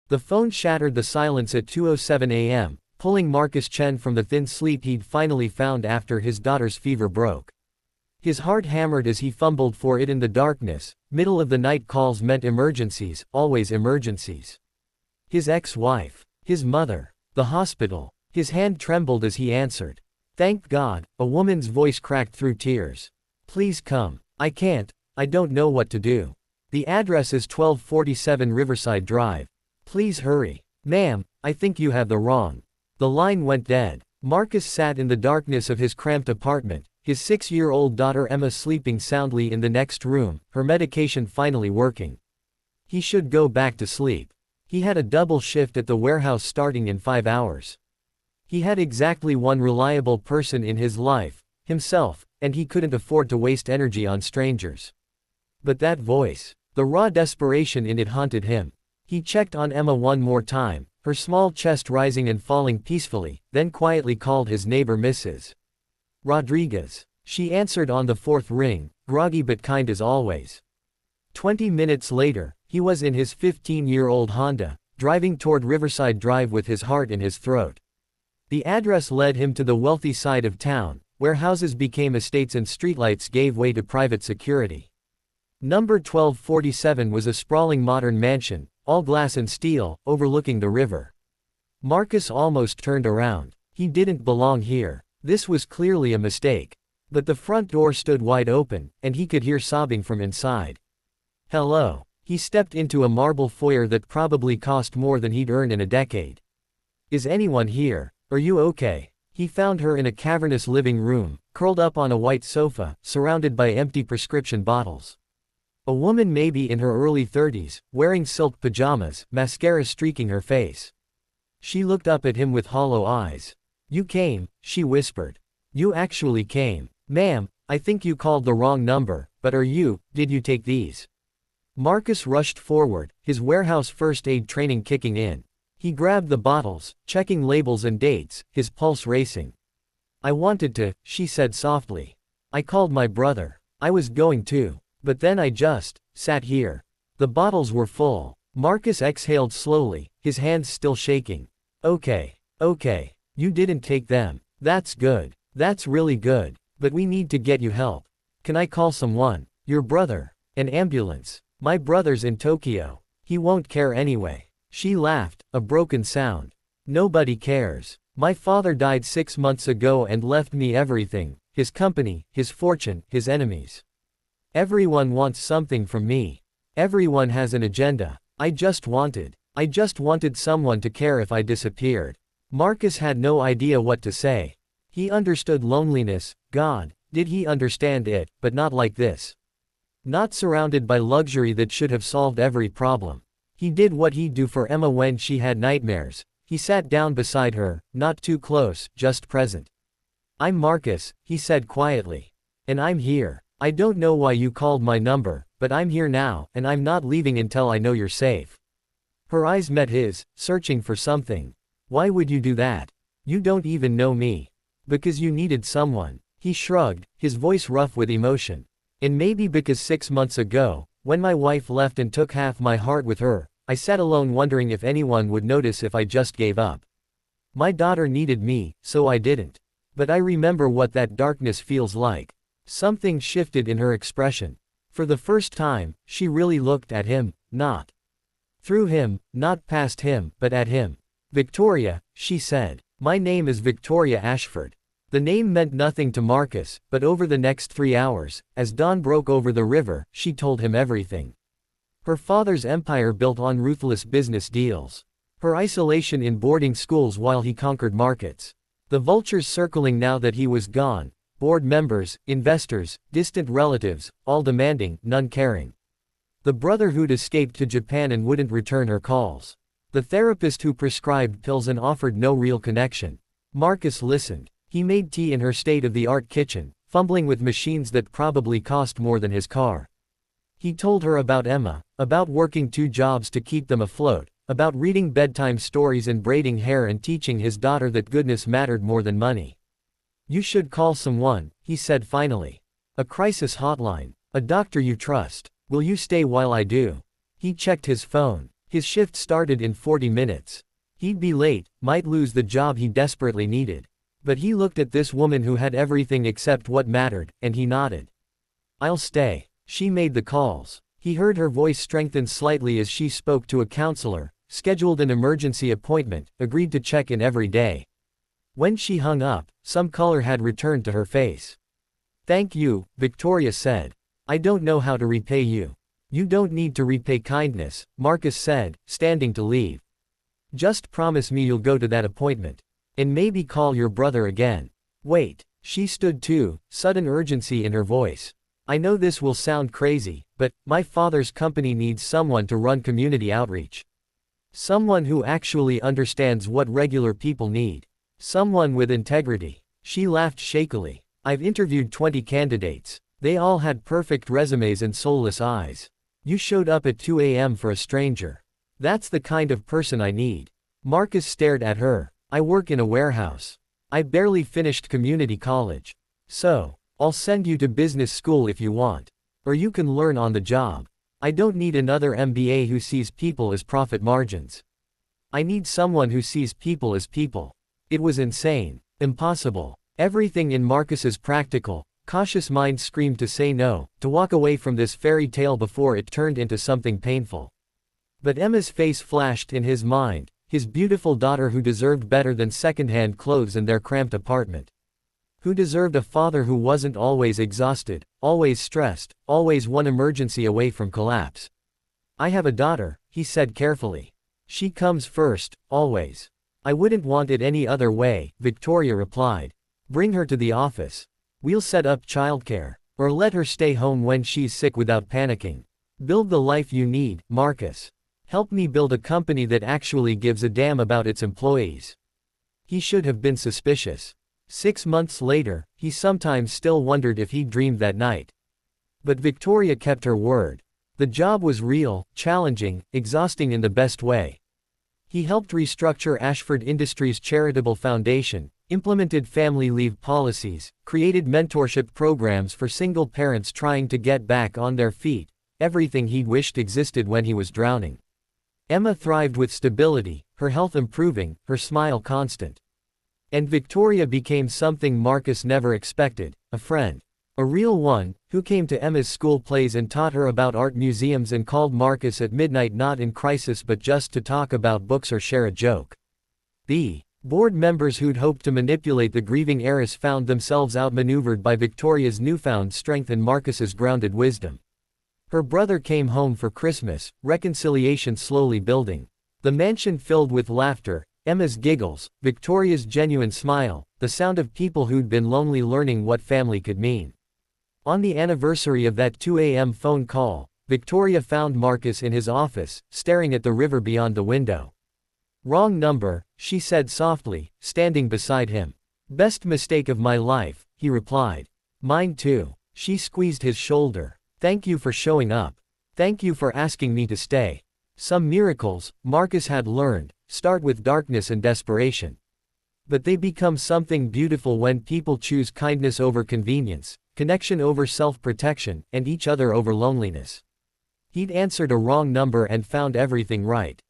The phone shattered the silence at 2:07 a.m., pulling Marcus Chen from the thin sleep he'd finally found after his daughter's fever broke. His heart hammered as he fumbled for it in the darkness. Middle of the night calls meant emergencies, always emergencies. His ex-wife, his mother, the hospital. His hand trembled as he answered. "Thank God," a woman's voice cracked through tears. "Please come." "I can't. I don't know what to do. The address is 1247 Riverside Drive. Please hurry." "Ma'am, I think you have the wrong." The line went dead. Marcus sat in the darkness of his cramped apartment, his 6-year-old daughter Emma sleeping soundly in the next room, her medication finally working. He should go back to sleep. He had a double shift at the warehouse starting in 5 hours. He had exactly one reliable person in his life, himself, and he couldn't afford to waste energy on strangers. But that voice, the raw desperation in it haunted him. He checked on Emma one more time, her small chest rising and falling peacefully, then quietly called his neighbor Mrs. Rodriguez. She answered on the 4th ring, groggy but kind as always. 20 minutes later, he was in his 15-year-old Honda, driving toward Riverside Drive with his heart in his throat. The address led him to the wealthy side of town, where houses became estates and streetlights gave way to private security. Number 1247 was a sprawling modern mansion, all glass and steel, overlooking the river. Marcus almost turned around. He didn't belong here. This was clearly a mistake. But the front door stood wide open, and he could hear sobbing from inside. "Hello." He stepped into a marble foyer that probably cost more than he'd earned in a decade. "Is anyone here? Are you okay?" He found her in a cavernous living room, curled up on a white sofa, surrounded by empty prescription bottles. A woman maybe in her early 30s, wearing silk pajamas, mascara streaking her face. She looked up at him with hollow eyes. "You came," she whispered. "You actually came. Ma'am, I think you called the wrong number, but did you take these?" Marcus rushed forward, his warehouse first aid training kicking in. He grabbed the bottles, checking labels and dates, his pulse racing. "I wanted to," she said softly. "I called my brother. I was going to. But then I just sat here." The bottles were full. Marcus exhaled slowly, his hands still shaking. Okay. You didn't take them. That's good. That's really good. But we need to get you help. Can I call someone? Your brother? An ambulance? My brother's in Tokyo. He won't care anyway." She laughed, a broken sound. "Nobody cares. My father died 6 months ago and left me everything, his company, his fortune, his enemies. Everyone wants something from me. Everyone has an agenda. I just wanted someone to care if I disappeared." Marcus had no idea what to say. He understood loneliness. God, did he understand it, but not like this. Not surrounded by luxury that should have solved every problem. He did what he'd do for Emma when she had nightmares. He sat down beside her, not too close, just present. "I'm Marcus," he said quietly. "And I'm here. I don't know why you called my number, but I'm here now, and I'm not leaving until I know you're safe." Her eyes met his, searching for something. "Why would you do that? You don't even know me." "Because you needed someone." He shrugged, his voice rough with emotion. "And maybe because 6 months ago, when my wife left and took half my heart with her, I sat alone wondering if anyone would notice if I just gave up. My daughter needed me, so I didn't. But I remember what that darkness feels like." Something shifted in her expression. For the first time, she really looked at him, not through him, not past him, but at him. "Victoria," she said. "My name is Victoria Ashford." The name meant nothing to Marcus, but over the next 3 hours, as dawn broke over the river, she told him everything. Her father's empire built on ruthless business deals. Her isolation in boarding schools while he conquered markets. The vultures circling now that he was gone. Board members, investors, distant relatives, all demanding, none caring. The brother who'd escaped to Japan and wouldn't return her calls. The therapist who prescribed pills and offered no real connection. Marcus listened. He made tea in her state-of-the-art kitchen, fumbling with machines that probably cost more than his car. He told her about Emma, about working 2 jobs to keep them afloat, about reading bedtime stories and braiding hair and teaching his daughter that goodness mattered more than money. "You should call someone," he said finally. "A crisis hotline. A doctor you trust. Will you stay while I do?" He checked his phone. His shift started in 40 minutes. He'd be late, might lose the job he desperately needed. But he looked at this woman who had everything except what mattered, and he nodded. "I'll stay." She made the calls. He heard her voice strengthen slightly as she spoke to a counselor, scheduled an emergency appointment, agreed to check in every day. When she hung up, some color had returned to her face. "Thank you," Victoria said. "I don't know how to repay you." "You don't need to repay kindness," Marcus said, standing to leave. "Just promise me you'll go to that appointment. And maybe call your brother again." "Wait." She stood too, sudden urgency in her voice. "I know this will sound crazy, but my father's company needs someone to run community outreach. Someone who actually understands what regular people need. Someone with integrity." She laughed shakily. "I've interviewed 20 candidates. They all had perfect resumes and soulless eyes. You showed up at 2 a.m. for a stranger. That's the kind of person I need." Marcus stared at her. "I work in a warehouse. I barely finished community college. So, I'll send you to business school if you want. Or you can learn on the job. I don't need another MBA who sees people as profit margins. I need someone who sees people as people." It was insane. Impossible. Everything in Marcus's practical, cautious mind screamed to say no, to walk away from this fairy tale before it turned into something painful. But Emma's face flashed in his mind, his beautiful daughter who deserved better than second-hand clothes in their cramped apartment. Who deserved a father who wasn't always exhausted, always stressed, always one emergency away from collapse. "I have a daughter," he said carefully. "She comes first, always. I wouldn't want it any other way," Victoria replied. "Bring her to the office. We'll set up childcare. Or let her stay home when she's sick without panicking. Build the life you need, Marcus. Help me build a company that actually gives a damn about its employees." He should have been suspicious. 6 months later, he sometimes still wondered if he'd dreamed that night. But Victoria kept her word. The job was real, challenging, exhausting in the best way. He helped restructure Ashford Industries' charitable foundation, implemented family leave policies, created mentorship programs for single parents trying to get back on their feet, everything he'd wished existed when he was drowning. Emma thrived with stability, her health improving, her smile constant. And Victoria became something Marcus never expected, a friend. A real one, who came to Emma's school plays and taught her about art museums and called Marcus at midnight not in crisis but just to talk about books or share a joke. The board members who'd hoped to manipulate the grieving heiress found themselves outmaneuvered by Victoria's newfound strength and Marcus's grounded wisdom. Her brother came home for Christmas, reconciliation slowly building. The mansion filled with laughter, Emma's giggles, Victoria's genuine smile, the sound of people who'd been lonely learning what family could mean. On the anniversary of that 2 a.m. phone call, Victoria found Marcus in his office, staring at the river beyond the window. "Wrong number," she said softly, standing beside him. "Best mistake of my life," he replied. "Mine too." She squeezed his shoulder. "Thank you for showing up. Thank you for asking me to stay." Some miracles, Marcus had learned, start with darkness and desperation. But they become something beautiful when people choose kindness over convenience, connection over self-protection, and each other over loneliness. He'd answered a wrong number and found everything right.